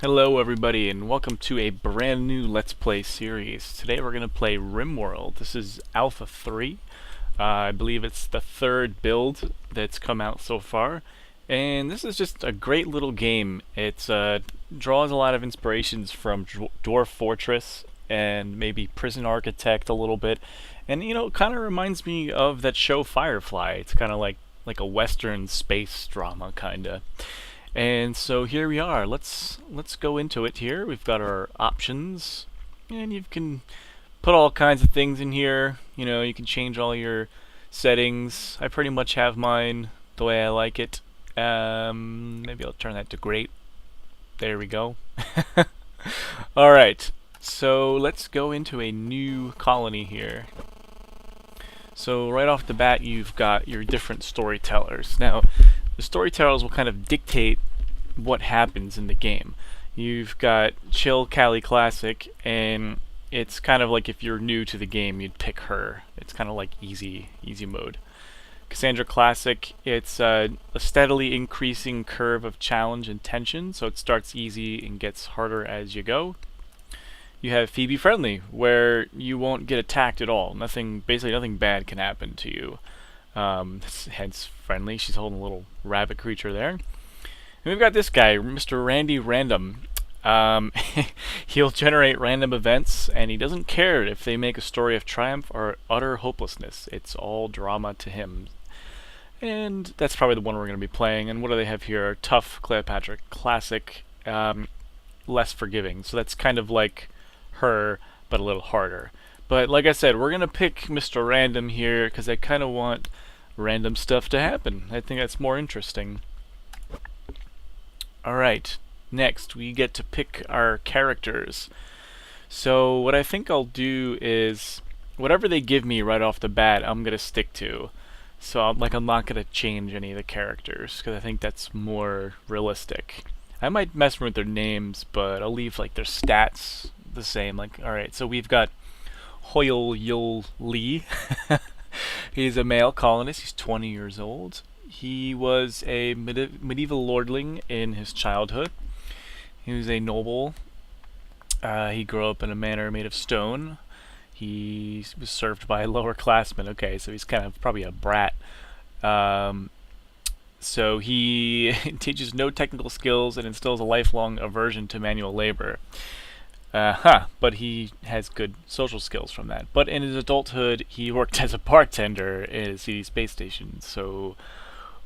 Hello everybody and welcome to a brand new Let's Play series. Today we're going to play RimWorld. This is Alpha 3. I believe it's the third build that's come out so far. And this is just a great little game. It draws a lot of inspirations from Dwarf Fortress and maybe Prison Architect a little bit. And you know, it kind of reminds me of that show Firefly. It's kind of like a western space drama kind of. And so here we are. Let's go into it here. We've got our options, and you can put all kinds of things in here. You know, you can change all your settings. I pretty much have mine the way I like it. Maybe I'll turn that to great. There we go. All right. So let's go into a new colony here. So right off the bat, you've got your different storytellers. Now, the storytellers will kind of dictate what happens in the game. You've got Chill Callie Classic, and it's kind of like if you're new to the game, you'd pick her. It's kind of like easy mode. Cassandra Classic, it's a steadily increasing curve of challenge and tension, so it starts easy and gets harder as you go. You have Phoebe Friendly, where you won't get attacked at all. Basically nothing bad can happen to you. Hence friendly. She's holding a little rabbit creature there. And we've got this guy, Mr. Randy Random. He'll generate random events, and he doesn't care if they make a story of triumph or utter hopelessness. It's all drama to him. And that's probably the one we're going to be playing. And what do they have here? Tough Cleopatra Classic, less forgiving. So that's kind of like her, but a little harder. But like I said, we're going to pick Mr. Random here because I kind of want random stuff to happen. I think that's more interesting. Alright, next we get to pick our characters. So what I think I'll do is, whatever they give me right off the bat, I'm going to stick to. So I'm not going to change any of the characters because I think that's more realistic. I might mess with their names, but I'll leave like their stats the same. Like, alright, so we've got Hoyle Yul Lee. He's a male colonist. He's 20 years old. He was a medieval lordling in his childhood. He was a noble. He grew up in a manor made of stone. He was served by lower classmen. Okay, so he's kind of probably a brat. So he teaches no technical skills and instills a lifelong aversion to manual labor. But he has good social skills from that. But in his adulthood, he worked as a bartender at a CD space station, so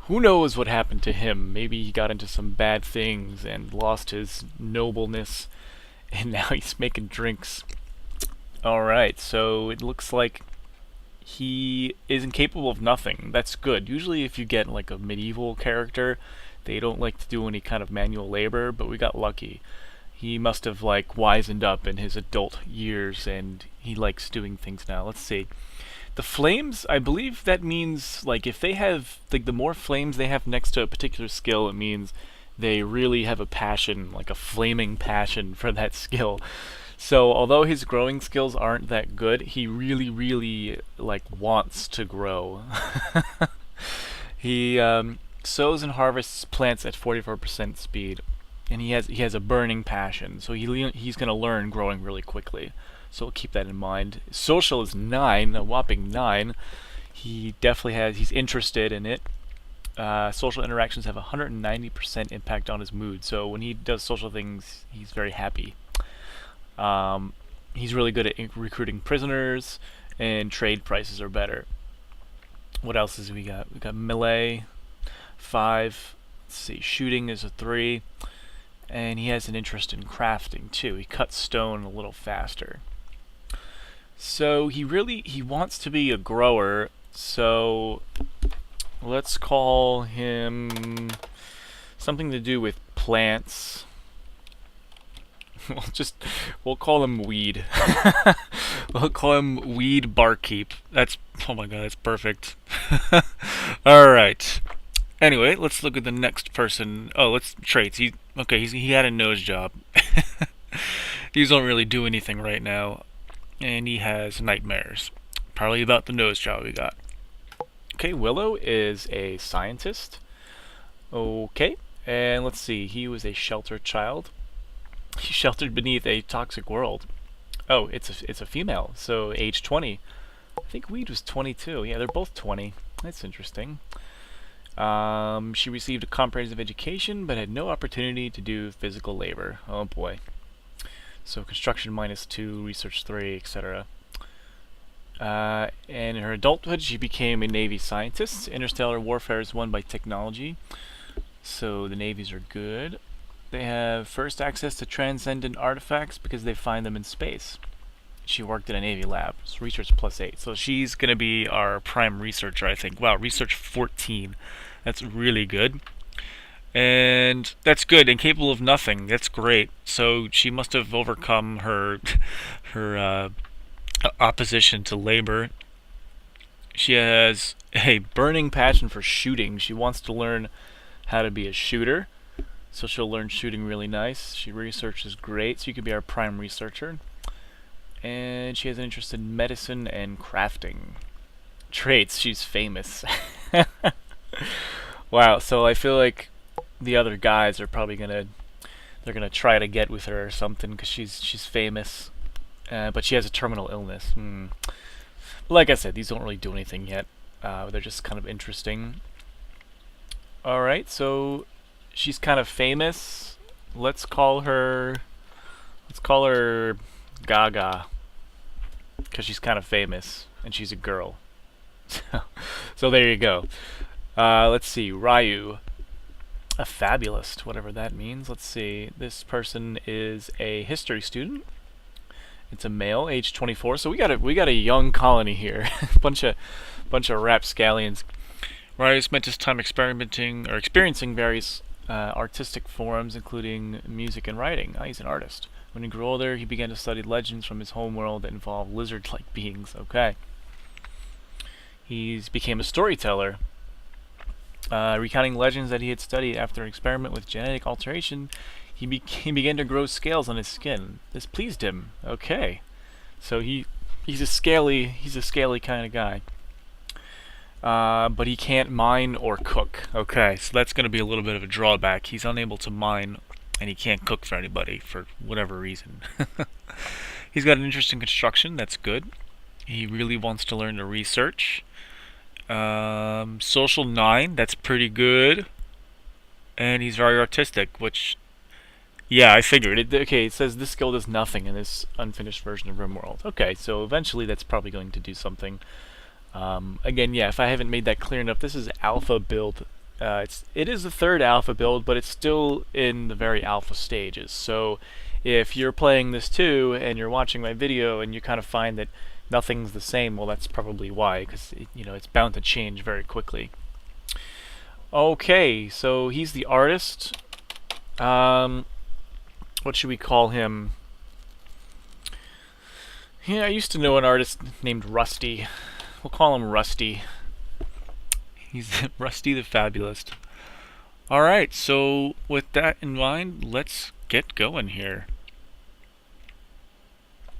who knows what happened to him. Maybe he got into some bad things and lost his nobleness, and now he's making drinks. Alright, so it looks like he is incapable of nothing. That's good. Usually if you get like a medieval character, they don't like to do any kind of manual labor, but we got lucky. He must have like wizened up in his adult years and he likes doing things now. Let's see. The flames, I believe that means like if they have like the more flames they have next to a particular skill, it means they really have a passion, like a flaming passion for that skill. So although his growing skills aren't that good, he really like wants to grow. He sows and harvests plants at 44% speed. And he has a burning passion, so he's going to learn growing really quickly. So we'll keep that in mind. Social is 9, a whopping 9. He definitely he's interested in it. Social interactions have 190% impact on his mood, so when he does social things, he's very happy. He's really good at recruiting prisoners, and trade prices are better. What else is we got? We got melee, 5. Let's see, shooting is a 3. And he has an interest in crafting too. He cuts stone a little faster. So he wants to be a grower, so let's call him something to do with plants. We'll call him Weed. We'll call him Weed Barkeep. Oh my god, that's perfect. Alright. Anyway, let's look at the next person. Oh, let's traits. He had a nose job. He don't really do anything right now, and he has nightmares. Probably about the nose job we got. Okay, Willow is a scientist. Okay, and let's see. He was a sheltered child. She's sheltered beneath a toxic world. Oh, it's a female, so age 20. I think Weed was 22. Yeah, they're both 20. That's interesting. She received a comprehensive education, but had no opportunity to do physical labor. Oh boy. So construction -2, research 3, etc. And in her adulthood, she became a Navy scientist. Interstellar warfare is won by technology, so the navies are good. They have first access to transcendent artifacts because they find them in space. She worked in a Navy lab. So research +8. So she's going to be our prime researcher, I think. Wow, research 14. That's really good. And that's good. And capable of nothing. That's great. So she must have overcome her her opposition to labor. She has a burning passion for shooting. She wants to learn how to be a shooter. So she'll learn shooting really nice. She researches great, so you could be our prime researcher. And she has an interest in medicine and crafting. Traits, she's famous. Wow, so I feel like the other guys are probably they're gonna try to get with her or something because she's famous. But she has a terminal illness. Like I said, these don't really do anything yet. They're just kind of interesting. Alright, so she's kind of famous. Let's call her Gaga, because she's kind of famous and she's a girl. So there you go. Let's see, Ryu, a fabulist, whatever that means. Let's see. This person is a history student. It's a male, age 24. So we got a young colony here. bunch of rapscallions. Ryu spent his time experiencing various artistic forms, including music and writing. He's an artist. When he grew older, he began to study legends from his home world that involve lizard-like beings. Okay. He became a storyteller, recounting legends that he had studied. After an experiment with genetic alteration, he began to grow scales on his skin. This pleased him. Okay. So he's a scaly kind of guy. But he can't mine or cook. Okay, so that's going to be a little bit of a drawback. He's unable to mine, and he can't cook for anybody for whatever reason. He's got an interest in construction. That's good. He really wants to learn to research. Social 9. That's pretty good. And he's very artistic, which, yeah, I figured. Okay, it says this skill does nothing in this unfinished version of RimWorld. Okay, so eventually that's probably going to do something. Again, yeah, if I haven't made that clear enough, this is alpha build. It is the third alpha build, but it's still in the very alpha stages. So if you're playing this too, and you're watching my video, and you kind of find that nothing's the same, well, that's probably why, because it's bound to change very quickly. Okay, so he's the artist. What should we call him? Yeah, I used to know an artist named Rusty. We'll call him Rusty. He's Rusty the Fabulist. Alright, so with that in mind, let's get going here.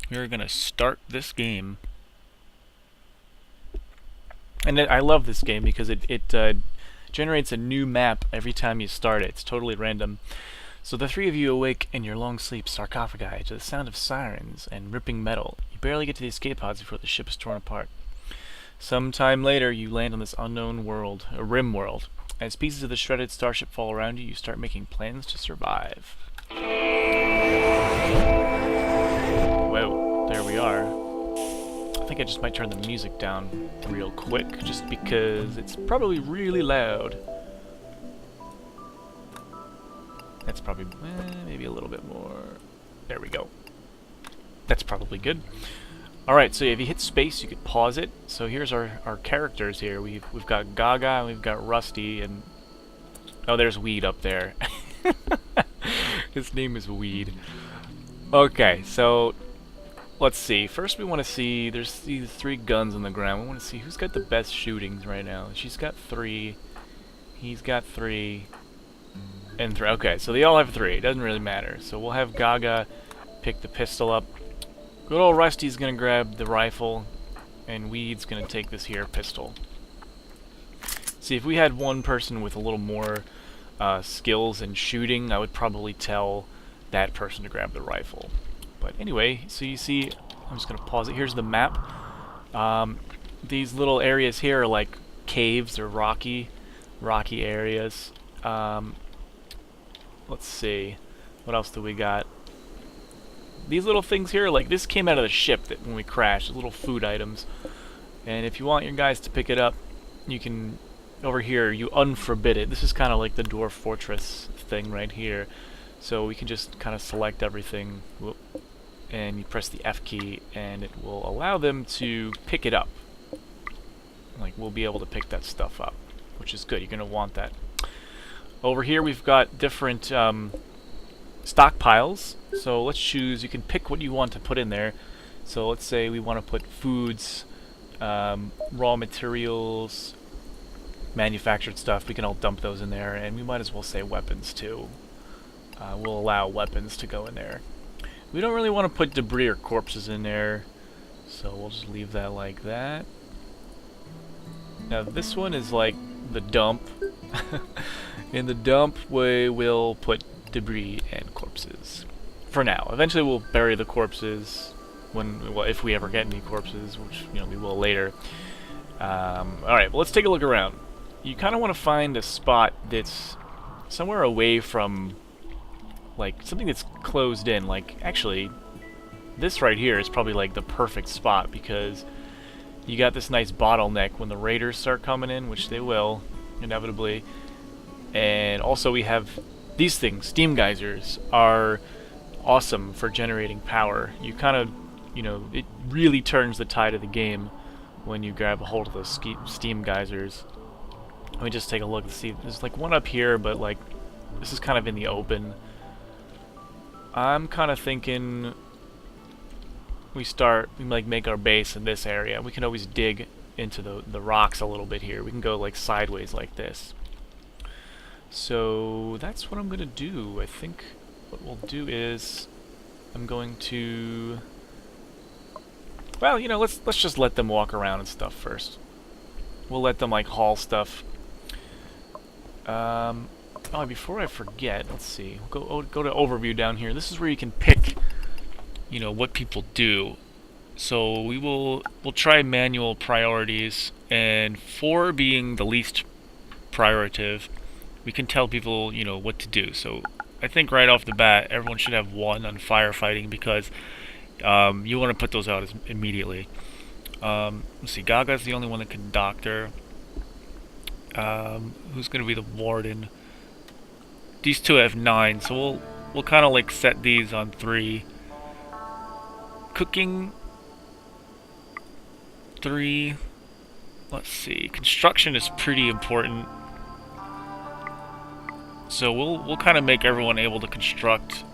We're going to start this game. And I love this game because it generates a new map every time you start it. It's totally random. So the three of you awake in your long sleep sarcophagi to the sound of sirens and ripping metal. You barely get to the escape pods before the ship is torn apart. Sometime later, you land on this unknown world, a RimWorld. As pieces of the shredded starship fall around you, you start making plans to survive. Whoa, there we are. I think I just might turn the music down real quick, just because it's probably really loud. That's probably, maybe a little bit more. There we go. That's probably good. Alright, so if you hit space, you could pause it. So here's our characters here. We've got Gaga, and we've got Rusty, and... oh, there's Weed up there. His name is Weed. Okay, so... let's see. First we want to see... there's these 3 guns on the ground. We want to see who's got the best shootings right now. She's got 3. He's got 3. And 3. Okay, so they all have 3. It doesn't really matter. So we'll have Gaga pick the pistol up. Good old Rusty's gonna grab the rifle, and Weed's gonna take this here pistol. See, if we had one person with a little more skills in shooting, I would probably tell that person to grab the rifle. But anyway, so you see, I'm just going to pause it. Here's the map. These little areas here are like caves or rocky areas. Let's see, what else do we got? These little things here, like this came out of the ship that when we crashed, little food items. And if you want your guys to pick it up, you can, over here, you unforbid it. This is kind of like the dwarf fortress thing right here. So we can just kind of select everything, and you press the F key, and it will allow them to pick it up. Like, we'll be able to pick that stuff up, which is good. You're going to want that. Over here, we've got different stockpiles. So let's choose, you can pick what you want to put in there. So let's say we want to put foods, raw materials, manufactured stuff. We can all dump those in there, and we might as well say weapons too. We'll allow weapons to go in there. We don't really want to put debris or corpses in there, so we'll just leave that like that. Now this one is like the dump. In the dump we will put debris and corpses. For now. Eventually we'll bury the corpses well, if we ever get any corpses, which we will later. Alright, well, let's take a look around. You kind of want to find a spot that's somewhere away from, like, something that's closed in. Like, actually, this right here is probably like the perfect spot because you got this nice bottleneck when the raiders start coming in, which they will, inevitably. And also we have these things. Steam geysers are awesome for generating power. You kind of, it really turns the tide of the game when you grab a hold of those steam geysers. Let me just take a look and see. There's like one up here, but like this is kind of in the open. I'm kind of thinking we like make our base in this area. We can always dig into the rocks a little bit here. We can go like sideways like this. So that's what I'm gonna do. I think what we'll do is I'm going to, well, let's just let them walk around and stuff first. We'll let them like haul stuff. Oh, before I forget, let's see. We'll go to overview down here. This is where you can pick, what people do. So we'll try manual priorities, and 4 being the least prioritative, we can tell people, what to do. So I think right off the bat, everyone should have 1 on firefighting because you want to put those out immediately. Let's see, Gaga's the only one that can doctor. Who's going to be the warden? These 2 have 9, so we'll kind of like set these on 3. Cooking 3. Let's see, construction is pretty important. So we'll kind of make everyone able to construct.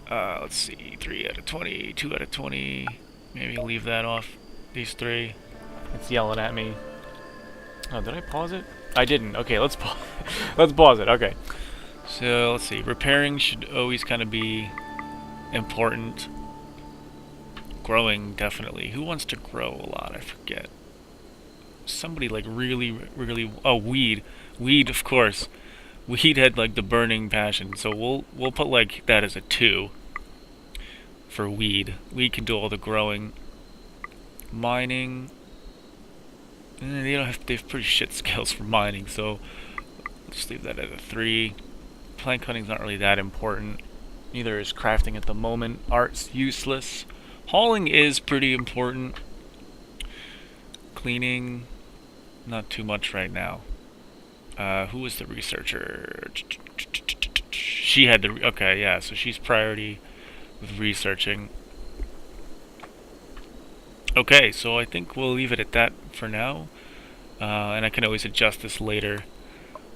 Let's see, 3 out of 20, 2 out of 20. Maybe leave that off. These 3. It's yelling at me. Oh, did I pause it? I didn't. Okay, let's pause. Let's pause it. Okay. So let's see. Repairing should always kind of be important. Growing, definitely. Who wants to grow a lot? I forget. Somebody like really. Oh, weed. Weed, of course. Weed had like the burning passion, so we'll put like that as a 2 for weed. Weed can do all the growing. Mining. They have pretty shit skills for mining, so just leave that at a 3. Plank cutting's not really that important. Neither is crafting at the moment. Art's useless. Hauling is pretty important. Cleaning, not too much right now. Who was the researcher? She had the... Okay, yeah, so she's priority with researching. Okay, so I think we'll leave it at that for now. And I can always adjust this later.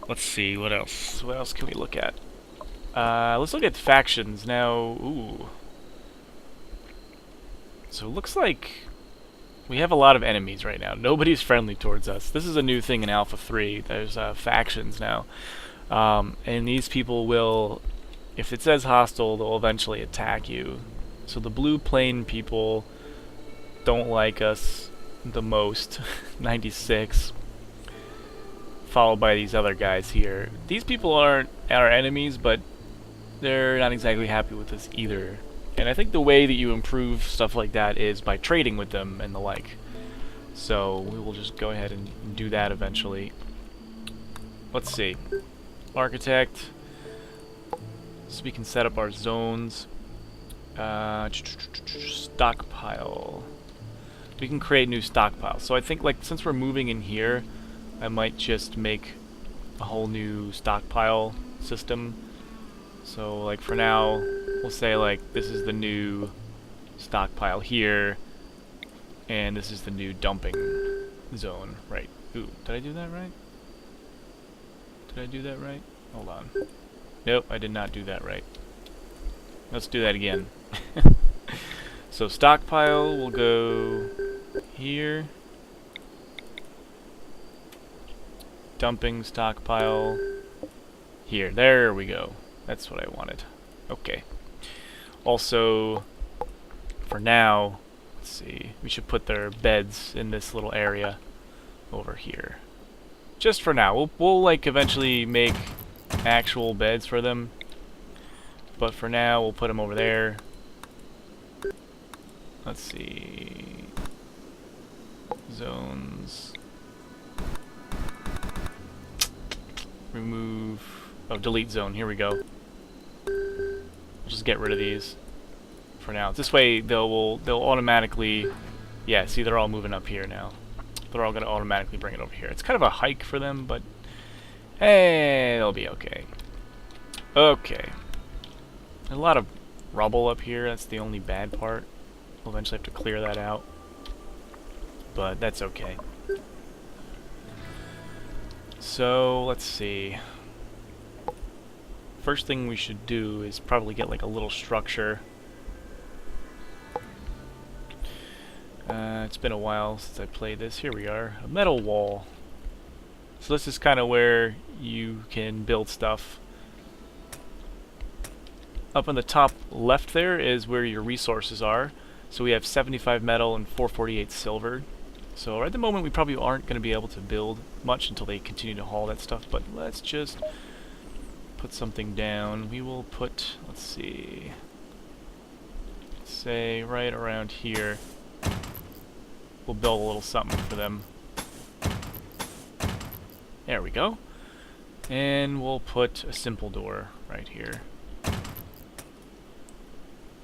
Let's see, what else? What else can we look at? Let's look at factions now. Ooh. So it looks like we have a lot of enemies right now. Nobody's friendly towards us. This is a new thing in Alpha 3. There's factions now. And these people will, if it says hostile, they'll eventually attack you. So the blue plane people don't like us the most. 96. Followed by these other guys here. These people aren't our enemies, but they're not exactly happy with this either. And I think the way that you improve stuff like that is by trading with them and the like. So we will just go ahead and do that eventually. Let's see. Architect. So we can set up our zones. Stockpile. We can create new stockpiles. So I think, like, since we're moving in here, I might just make a whole new stockpile system. So, like, for now, we'll say, like, this is the new stockpile here, and this is the new dumping zone. Right. Ooh, did I do that right? Did I do that right? Hold on. Nope, I did not do that right. Let's do that again. So stockpile will go here. Dumping stockpile here. There we go. That's what I wanted. Okay. Also, for now, let's see. We should put their beds in this little area over here. Just for now. We'll like eventually make actual beds for them. But for now, we'll put them over there. Let's see. Zones. Remove. Oh, delete zone. Here we go. We'll just get rid of these for now. This way, they'll automatically. Yeah, see, they're all moving up here now. They're all going to automatically bring it over here. It's kind of a hike for them, but hey, they'll be okay. Okay. There's a lot of rubble up here. That's the only bad part. We'll eventually have to clear that out. But that's okay. So, let's see. First thing we should do is probably get like a little structure. It's been a while since I played this. Here we are. A metal wall. So this is kind of where you can build stuff. Up on the top left there is where your resources are. So we have 75 metal and 448 silver. So right at the moment we probably aren't going to be able to build much until they continue to haul that stuff. But let's just put something down. We will put, let's see, say right around here. We'll build a little something for them. There we go. And we'll put a simple door right here.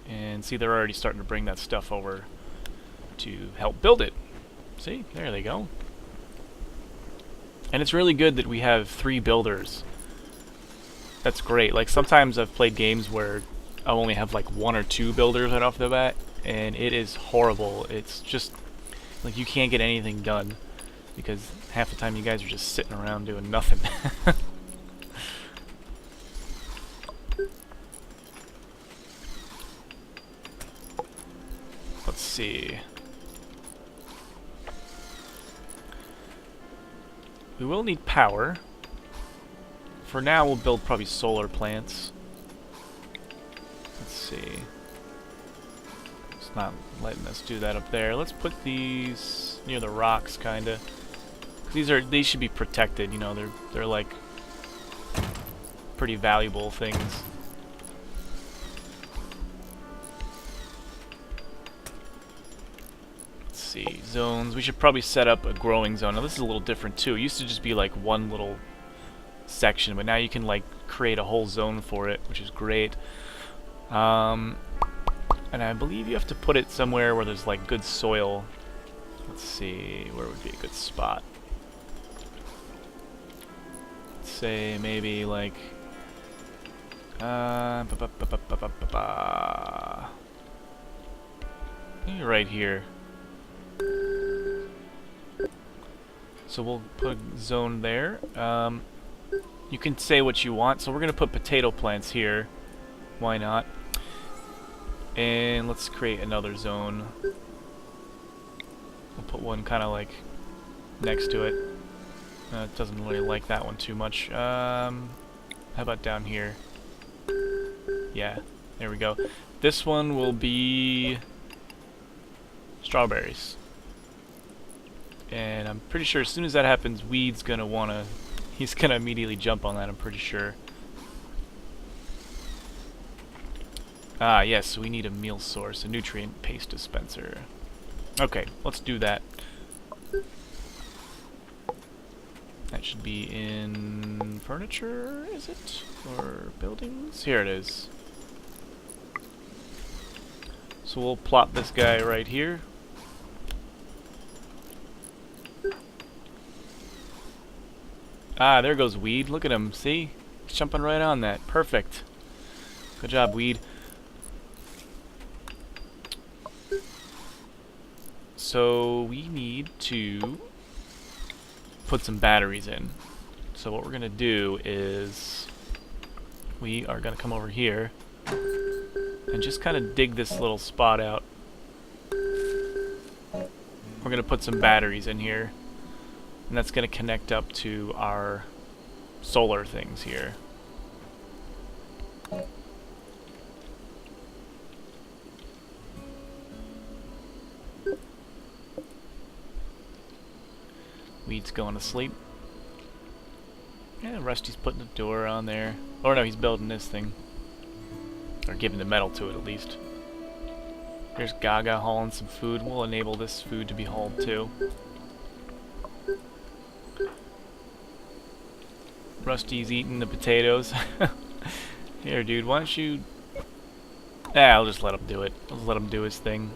And see, they're already starting to bring that stuff over to help build it. See? There they go. And it's really good that we have 3 builders. That's great. Like, sometimes I've played games where I only have like 1 or 2 builders right off the bat, and it is horrible. It's just, like, you can't get anything done, because half the time you guys are just sitting around doing nothing. Let's see. We will need power. For now, we'll build probably solar plants. Let's see. It's not letting us do that up there. Let's put these near the rocks, kinda. These should be protected. You know, they're like pretty valuable things. Zones. We should probably set up a growing zone. Now this is a little different too. It used to just be like one little section, but now you can like create a whole zone for it, which is great. And I believe you have to put it somewhere where there's like good soil. Let's see, where would be a good spot? Let's say maybe like maybe right here. So we'll put a zone there. You can say what you want. So we're going to put potato plants here. Why not? And let's create another zone. We'll put one kind of like next to it. It doesn't really like that one too much. How about down here? Yeah, there we go. This one will be strawberries. And I'm pretty sure as soon as that happens, Weed's gonna he's gonna immediately jump on that, I'm pretty sure. Ah, yes, we need a meal source, a nutrient paste dispenser. Okay, let's do that. That should be in furniture, is it? Or buildings? Here it is. So we'll plop this guy right here. Ah, there goes Weed. Look at him, see? He's jumping right on that. Perfect. Good job, Weed. So we need to put some batteries in. So what we're going to do is we are going to come over here and just kind of dig this little spot out. We're going to put some batteries in here, and that's going to connect up to our solar things here. Weed's going to sleep. Yeah, Rusty's putting the door on there. Or no, he's building this thing. Or giving the metal to it, at least. There's Gaga hauling some food. We'll enable this food to be hauled, too. Rusty's eating the potatoes. Here, dude, why don't you... I'll just let him do it. I'll just let him do his thing.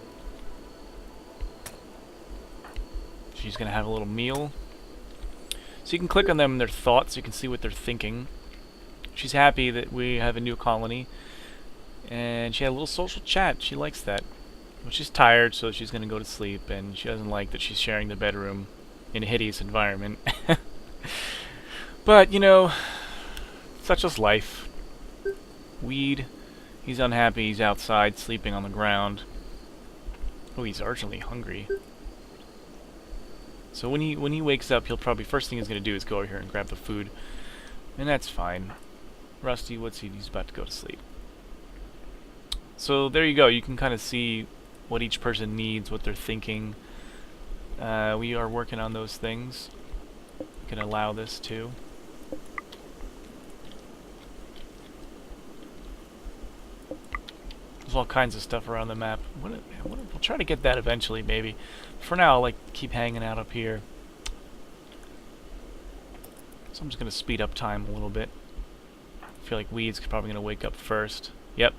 She's gonna have a little meal. So you can click on them and their thoughts, you can see what they're thinking. She's happy that we have a new colony. And she had a little social chat. She likes that. Well, she's tired, so she's gonna go to sleep, and she doesn't like that she's sharing the bedroom in a hideous environment. But, you know, such is life. Weed, he's unhappy, he's outside, sleeping on the ground. Oh, he's urgently hungry. So when he wakes up, he'll probably, first thing he's going to do is go over here and grab the food. And that's fine. Rusty, he's about to go to sleep. So there you go, you can kind of see what each person needs, what they're thinking. We are working on those things. We can allow this too. There's all kinds of stuff around the map. We'll try to get that eventually, maybe. For now, I'll keep hanging out up here. So I'm just going to speed up time a little bit. I feel like Weed's probably going to wake up first. Yep.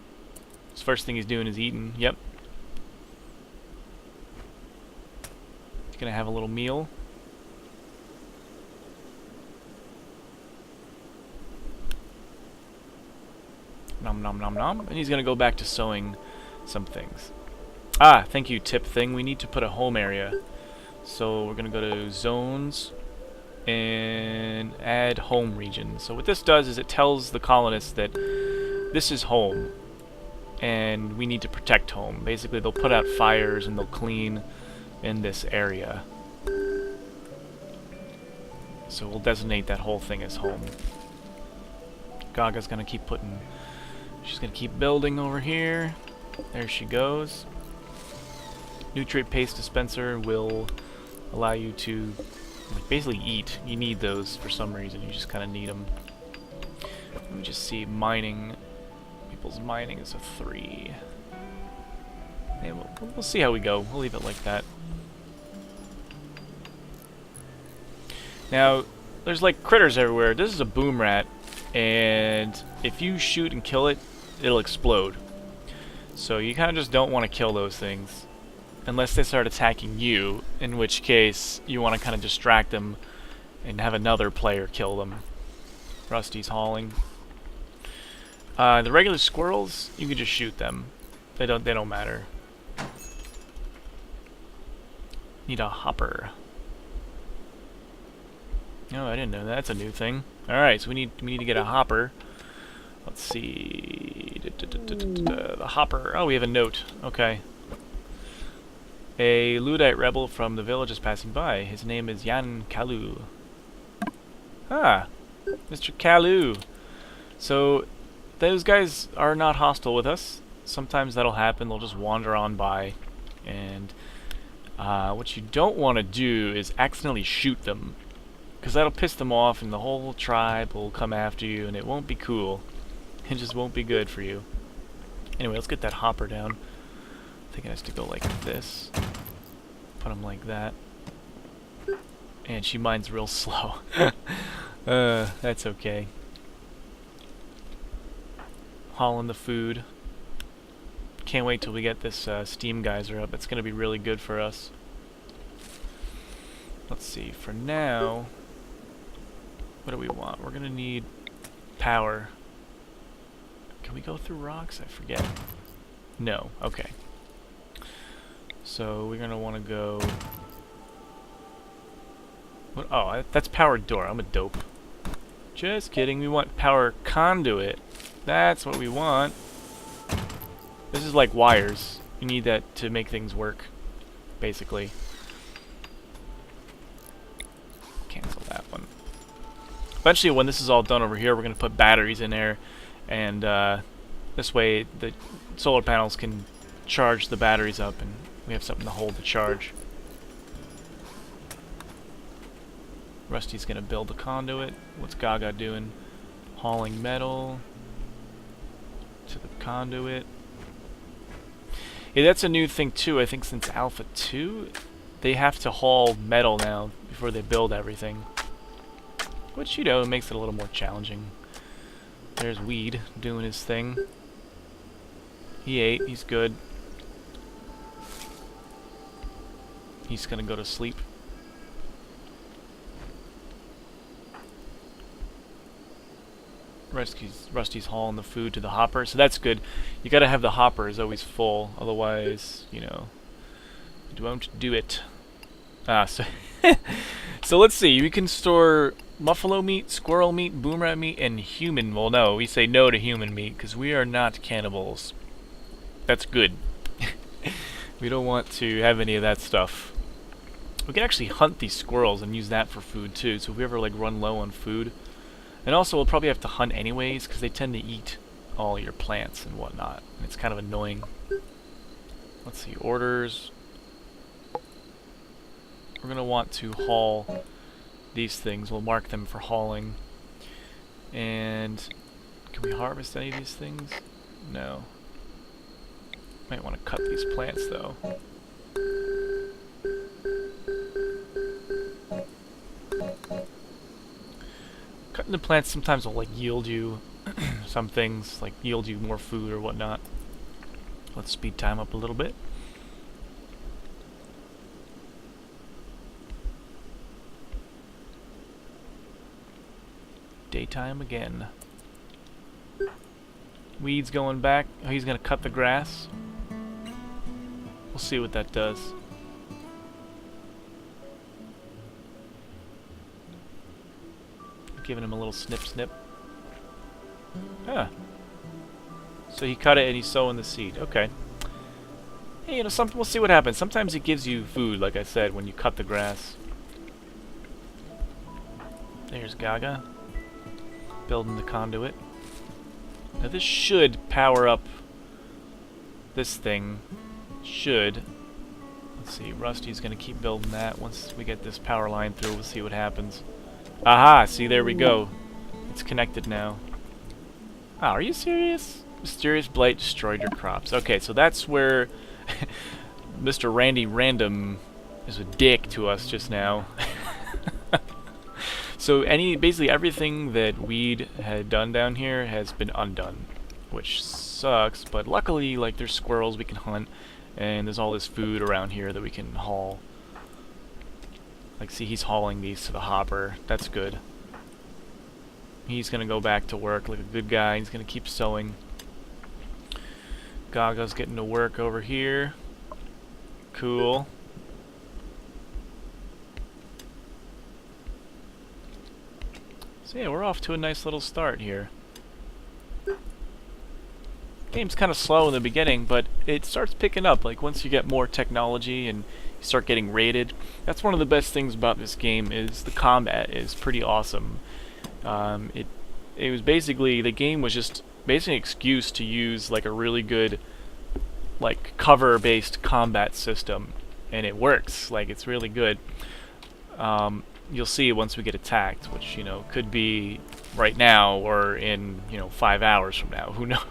His first thing he's doing is eating. Yep. He's going to have a little meal. Nom nom nom nom. And he's going to go back to sewing some things. Ah, thank you, tip thing. We need to put a home area. So we're going to go to zones and add home region. So what this does is it tells the colonists that this is home and we need to protect home. Basically, they'll put out fires and they'll clean in this area. So we'll designate that whole thing as home. Gaga's going to keep putting... She's going to keep building over here. There she goes. Nutrient paste dispenser will allow you to basically eat. You need those for some reason. You just kind of need them. Let me just see. Mining. People's mining is a 3. Yeah, we'll see how we go. We'll leave it like that. Now, there's like critters everywhere. This is a boom rat, and if you shoot and kill it, it'll explode. So you kind of just don't want to kill those things. Unless they start attacking you, in which case you want to kind of distract them and have another player kill them. Rusty's hauling. The regular squirrels, you can just shoot them. They don't matter. Need a hopper. Oh, I didn't know that. That's a new thing. All right, so we need to get a hopper. Let's see. The hopper. Oh, we have a note. Okay. A Luddite rebel from the village is passing by. His name is Jan Kalu. Ah, Mr. Kalu. So, those guys are not hostile with us. Sometimes that'll happen. They'll just wander on by. And what you don't want to do is accidentally shoot them. Because that'll piss them off and the whole tribe will come after you and it won't be cool. It just won't be good for you. Anyway, let's get that hopper down. I think it has to go like this. Put him like that. And she mines real slow. That's okay. Hauling the food. Can't wait till we get this steam geyser up. It's going to be really good for us. Let's see. For now, what do we want? We're going to need power. Can we go through rocks? I forget. No. Okay. So we're going to want to go... What? Oh, that's powered door. I'm a dope. Just kidding. We want power conduit. That's what we want. This is like wires. You need that to make things work, basically. Cancel that one. Eventually, when this is all done over here, we're going to put batteries in there, and this way the solar panels can charge the batteries up, and we have something to hold the charge. Rusty's going to build a conduit. What's Gaga doing? Hauling metal to the conduit. Yeah, that's a new thing too. I think since Alpha 2, they have to haul metal now before they build everything. Which, you know, makes it a little more challenging. There's Weed doing his thing. He ate. He's good. He's gonna go to sleep. Rusty's hauling the food to the hopper, so that's good. You gotta have the hopper is always full, otherwise, you know, you won't do it. So so let's see. We can store buffalo meat, squirrel meat, boom rat meat, and human. Well, no, we say no to human meat because we are not cannibals. That's good. We don't want to have any of that stuff. We can actually hunt these squirrels and use that for food too. So if we ever like run low on food. And also, we'll probably have to hunt anyways, because they tend to eat all your plants and whatnot. And it's kind of annoying. Let's see, orders. We're going to want to haul these things. We'll mark them for hauling. And can we harvest any of these things? No. Might want to cut these plants, though. Cutting the plants sometimes will like yield you some things, like yield you more food or whatnot. Let's speed time up a little bit. Daytime again. Weed's going back. Oh, he's gonna cut the grass. We'll see what that does. Giving him a little snip snip. Huh. So he cut it and he's sowing the seed. Okay. Hey, you know, we'll see what happens. Sometimes it gives you food, like I said, when you cut the grass. There's Gaga. Building the conduit. Now this should power up this thing. Should. Let's see, Rusty's gonna keep building that. Once we get this power line through, we'll see what happens. Aha! See, there we go. It's connected now. Oh, are you serious? Mysterious blight destroyed your crops. Okay, so that's where Mr. Randy Random is a dick to us just now. So basically everything that Weed had done down here has been undone, which sucks, but luckily, like, there's squirrels we can hunt, and there's all this food around here that we can haul. Like, see, he's hauling these to the hopper. That's good. He's gonna go back to work like a good guy. He's gonna keep sewing. Gaga's getting to work over here. Cool. So yeah, we're off to a nice little start here. Game's kind of slow in the beginning, but it starts picking up. Like, once you get more technology and you start getting rated. That's one of the best things about this game, is the combat is pretty awesome. It was basically, the game was just basically an excuse to use like a really good like cover-based combat system, and it works. Like, it's really good. You'll see once we get attacked, which, you know, could be right now or in, you know, 5 hours from now. Who knows?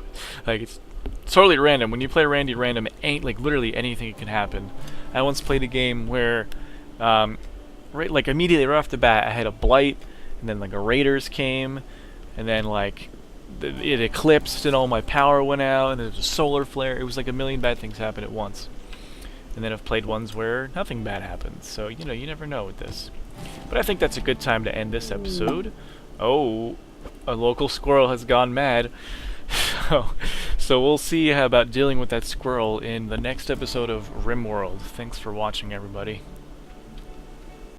Like, it's totally random. When you play random, it ain't like literally anything can happen. I once played a game where, right, like immediately right off the bat, I had a blight, and then like a raiders came, and then like it eclipsed and all my power went out, and there was a solar flare. It was like a million bad things happened at once. And then I've played ones where nothing bad happens. So you know, you never know with this. But I think that's a good time to end this episode. Oh, a local squirrel has gone mad. So we'll see about dealing with that squirrel in the next episode of RimWorld. Thanks for watching, everybody.